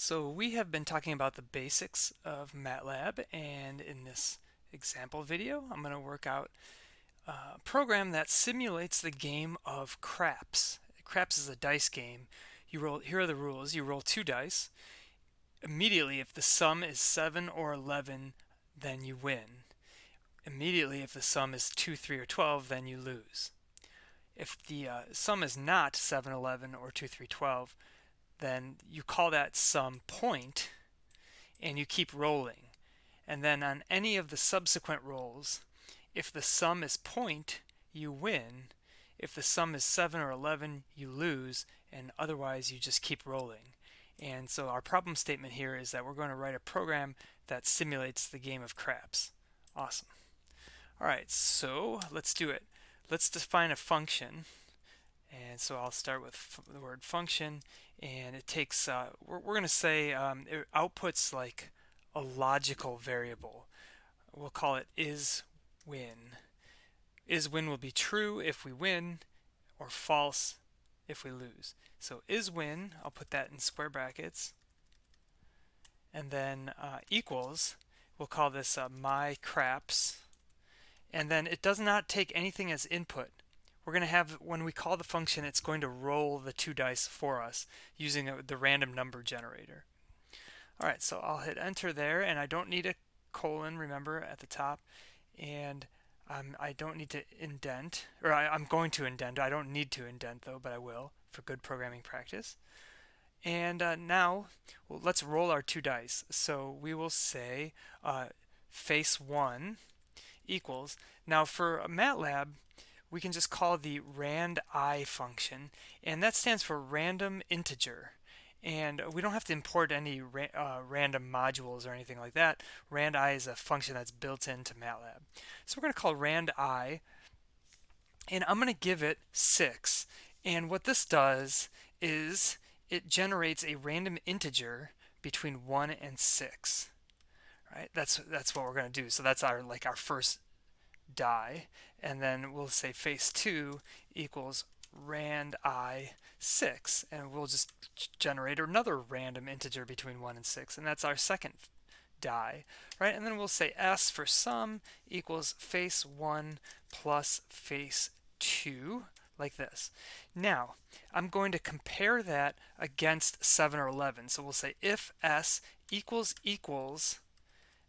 So we have been talking about the basics of MATLAB, and in this example video I'm going to work out a program that simulates the game of craps. Craps is a dice game. Here are the rules. You roll 2 dice. Immediately if the sum is 7 or 11, then you win. Immediately if the sum is 2, 3, or 12, then you lose. If the sum is not 7, 11, or 2, 3, 12, then you call that sum point and you keep rolling. And then on any of the subsequent rolls, if the sum is point, you win. If the sum is 7 or 11, you lose, and otherwise you just keep rolling. And so our problem statement here is that we're going to write a program that simulates the game of craps. Awesome. All right, so let's do it. Let's define a function. And so I'll start with the word function, and it takes, we're going to say it outputs like a logical variable. We'll call it isWin. IsWin will be true if we win, or false if we lose. So isWin, I'll put that in square brackets, and then equals, we'll call this myCraps, and then it does not take anything as input. We're going to have, when we call the function, it's going to roll the 2 dice for us using the random number generator. Alright, so I'll hit enter there, and I don't need a colon, remember, at the top, and I don't need to indent, or I'm going to indent. I don't need to indent though, but I will for good programming practice. And now, well, let's roll our 2 dice. So we will say face 1 equals, now for MATLAB, we can just call the randi function, and that stands for random integer. And we don't have to import any random modules or anything like that. Randi is a function that's built into MATLAB. So we're going to call randi, and I'm going to give it 6. And what this does is it generates a random integer between 1 and 6. Right? That's what we're going to do. So that's our first die, and then we'll say face 2 equals randi 6, and we'll just generate another random integer between 1 and 6, and that's our second die, right? And then we'll say s for sum equals face 1 plus face 2, like this. Now I'm going to compare that against 7 or 11, so we'll say if s equals,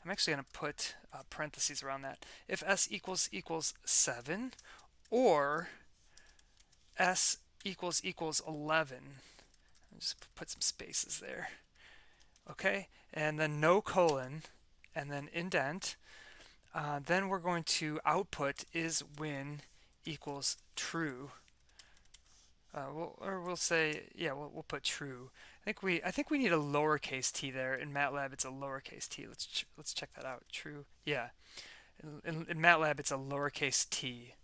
I'm actually going to put parentheses around that. If s equals 7, or s equals 11, I'll just put some spaces there. Okay, and then no colon, and then indent. Then we're going to output isWin equals true. We'll say, yeah, we'll put true. I think we need a lowercase t there. In MATLAB, it's a lowercase t. Let's check that out. True. Yeah. In MATLAB, it's a lowercase t.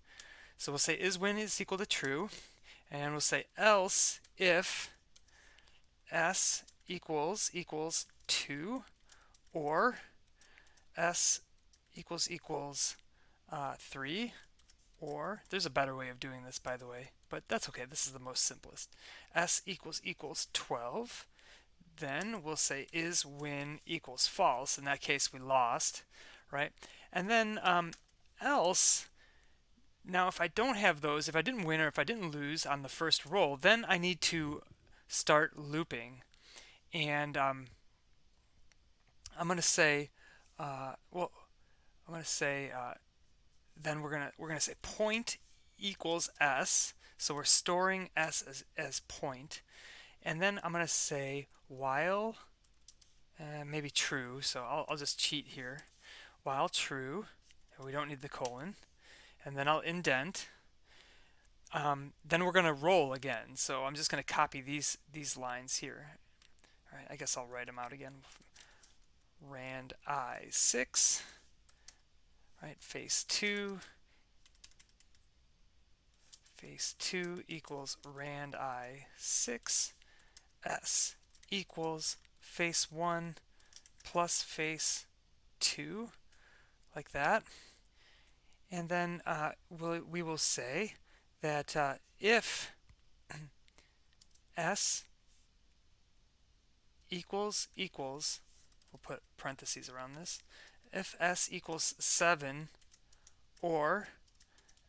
So we'll say isWin is equal to true, and we'll say else if s equals 2, or s equals 3, or there's a better way of doing this, by the way, but that's okay. This is the most simplest. S equals 12. Then we'll say isWin equals false. In that case, we lost, right? And then else, now if I don't have those, if I didn't win or if I didn't lose on the first roll, then I need to start looping. And I'm going to say, then we're gonna say point equals s, so we're storing s as point, and then I'm gonna say while maybe true, so I'll just cheat here, while true, and we don't need the colon, and then I'll indent. Then we're gonna roll again, so I'm just gonna copy these lines here. All right, I guess I'll write them out again. Rand I 6. Right, face 2 equals randi 6, s equals face 1 plus face 2, like that. And then we will say that if s equals, we'll put parentheses around this, if s equals 7 or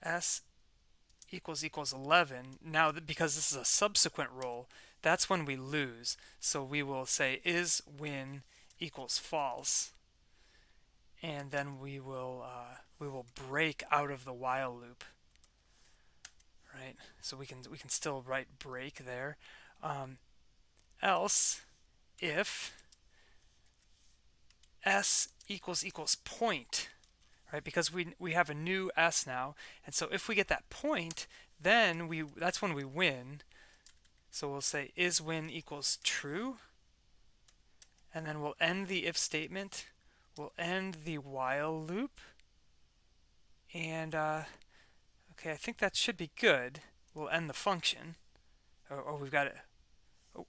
s equals 11, now because this is a subsequent roll, that's when we lose. So we will say is when equals false, and then we will break out of the while loop, right? So we can still write break there. Else, if s equals point, right? Because we have a new s now, and so if we get that point, then that's when we win. So we'll say is when equals true, and then we'll end the if statement. We'll end the while loop, and okay, I think that should be good. We'll end the function. Oh, we've got it. Oh,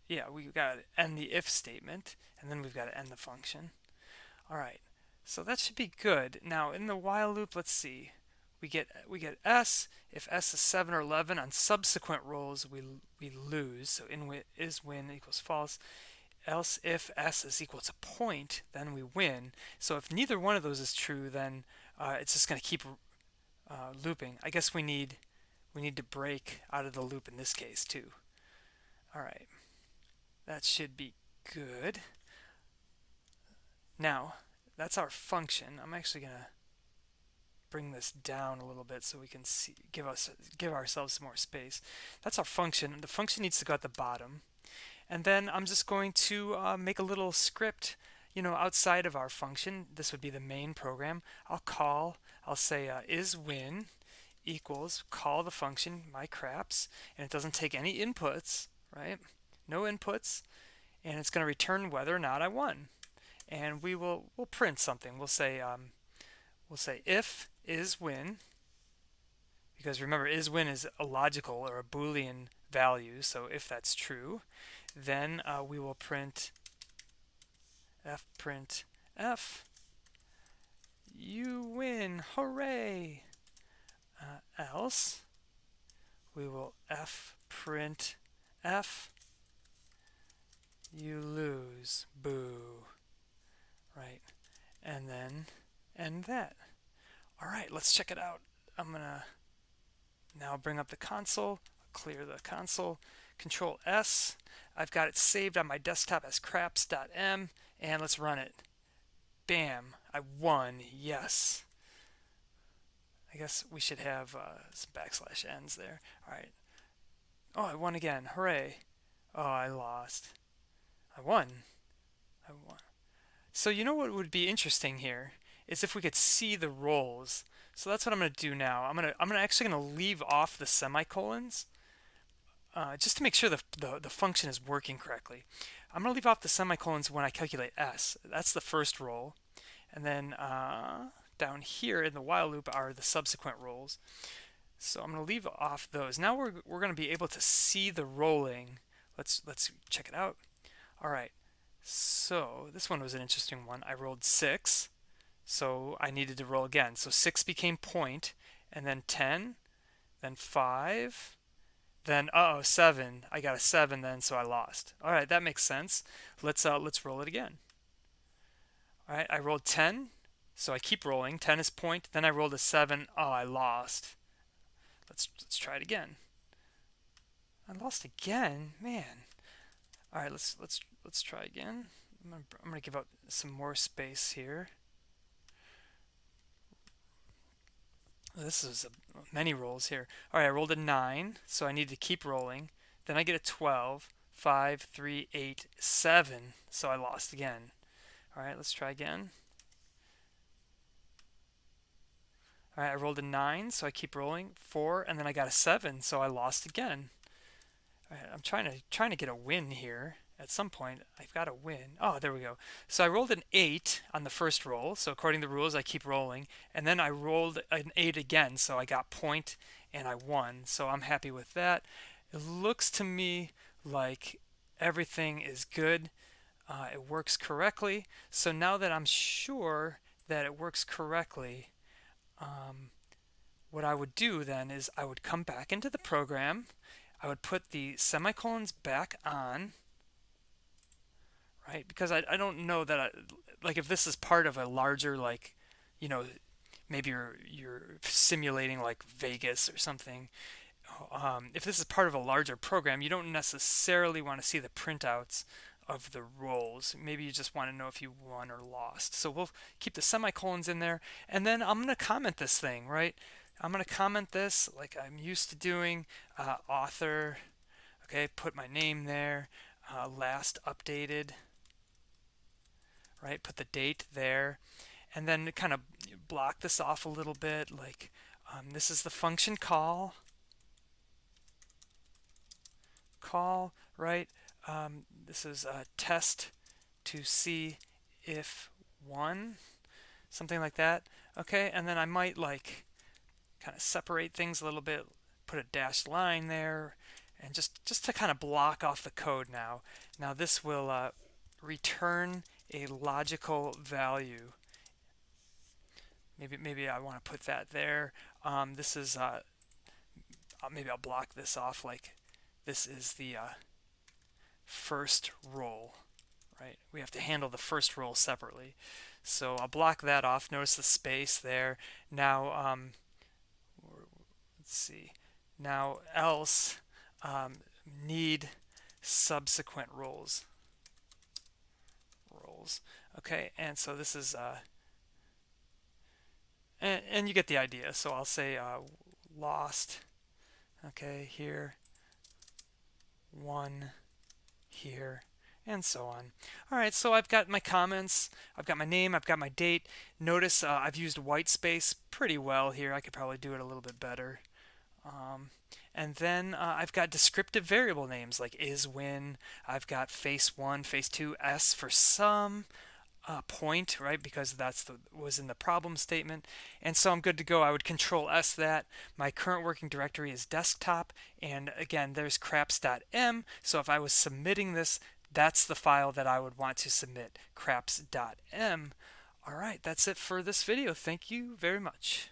yeah, we've got to end the if statement, and then we've got to end the function. All right, so that should be good. Now in the while loop, let's see. We get s. If s is 7 or 11 on subsequent rolls, we lose. So is when equals false. Else if s is equal to point, then we win. So if neither one of those is true, then it's just going to keep looping. I guess we need to break out of the loop in this case too. All right, that should be good. Now that's our function. I'm actually going to bring this down a little bit so we can see, give ourselves some more space. That's our function. The function needs to go at the bottom. And then I'm just going to make a little script, outside of our function. This would be the main program. I'll say is when equals, call the function, my craps, and it doesn't take any inputs, right? No inputs, and it's going to return whether or not I won. And we'll print something. We'll say if is when, because remember is when is a logical or a Boolean value, so if that's true, then we will print f, you win, hooray. Else we will f, you lose, boo, right? And then end that. All right, let's check it out. I'm gonna now bring up the console, clear the console, Control S. I've got it saved on my desktop as craps.m, and let's run it. Bam, I won, yes. I guess we should have some \ns there. All right. Oh, I won again, hooray. Oh, I lost. I won. So you know what would be interesting here is if we could see the rolls. So that's what I'm going to do now. I'm actually going to leave off the semicolons just to make sure the function is working correctly. I'm going to leave off the semicolons when I calculate s. That's the first roll. And then down here in the while loop are the subsequent rolls. So I'm going to leave off those. Now we're going to be able to see the rolling. Let's check it out. All right. So this one was an interesting one. I rolled 6, so I needed to roll again. So 6 became point, and then 10, then 5, then 7. I got a 7 then, so I lost. All right, that makes sense. Let's roll it again. All right, I rolled 10, so I keep rolling. 10 is point. Then I rolled a 7. Oh, I lost. Let's try it again. I lost again, man. All right, let's try again. I'm gonna give up some more space here. This is many rolls here. All right, I rolled a 9, so I need to keep rolling. Then I get a 12, 5, 3, 8, 7, so I lost again. All right, let's try again. All right, I rolled a 9, so I keep rolling. 4, and then I got a 7, so I lost again. All right, I'm trying to get a win here. At some point, I've got to win. Oh, there we go. So I rolled an 8 on the first roll. So according to the rules, I keep rolling. And then I rolled an 8 again, so I got point and I won. So I'm happy with that. It looks to me like everything is good. It works correctly. So now that I'm sure that it works correctly, what I would do then is I would come back into the program. I would put the semicolons back on. right? Because I don't know that like if this is part of a larger like, you know, maybe you're simulating like Vegas or something. If this is part of a larger program, you don't necessarily want to see the printouts of the roles. Maybe you just want to know if you won or lost. So we'll keep the semicolons in there, and then I'm going to comment this thing, right? I'm going to comment this like I'm used to doing. Author, okay, put my name there. Last updated, right? Put the date there, and then kind of block this off a little bit. Like this is the function call, right? This is a test to see if one, something like that. Okay, and then I might like kind of separate things a little bit, put a dashed line there, and just to kind of block off the code now. Now this will return a logical value. Maybe I want to put that there. This is maybe I'll block this off like this is the first role, right? We have to handle the first role separately. So I'll block that off. Notice the space there. Now, let's see. Now else need subsequent roles. Okay, and so this is, and you get the idea. So I'll say lost, okay, here, one, here, and so on. All right, so I've got my comments, I've got my name, I've got my date. Notice I've used white space pretty well here. I could probably do it a little bit better. And then I've got descriptive variable names like is, when. I've got face1, face2, s for sum, point, right, because that's was in the problem statement. And so I'm good to go. I would control S that. My current working directory is desktop, and again there's craps.m, so if I was submitting this, that's the file that I would want to submit, craps.m. All right, that's it for this video. Thank you very much.